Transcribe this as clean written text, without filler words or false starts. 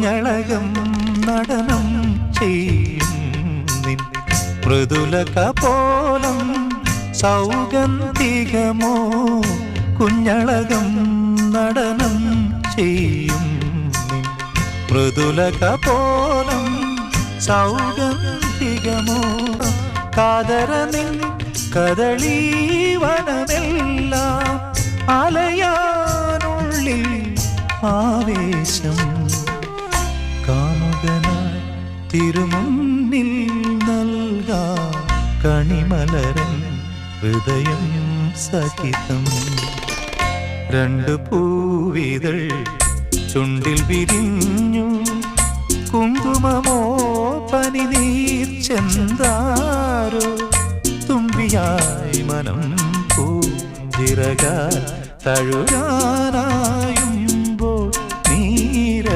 കുഞ്ഞളകം നടനം ചെയ്യും നിൻ മൃദുല കപോലം സൗഗന്ധികമോ കുഞ്ഞളകം നടനം ചെയ്യും നിൻ മൃദുല കപോലം സൗഗന്ധികമോ കാതര നിൻ കദളീവനമെല്ലാം അലയാനുള്ളിൽ ആവേശം കാമുകനായി തിരുമുന്നിൽ നൽകാം കണിമലരൻ ഹൃദയം സഹിതം രണ്ട് പൂവിതൾ ചുണ്ടിൽ വിരിഞ്ഞു കുങ്കുമമോ പനിനീർ ചെന്താരോ തുമ്പിയായി മനം പൂജിറകാൽ തഴുകാനായുമ്പോൾ നീരസമാണോ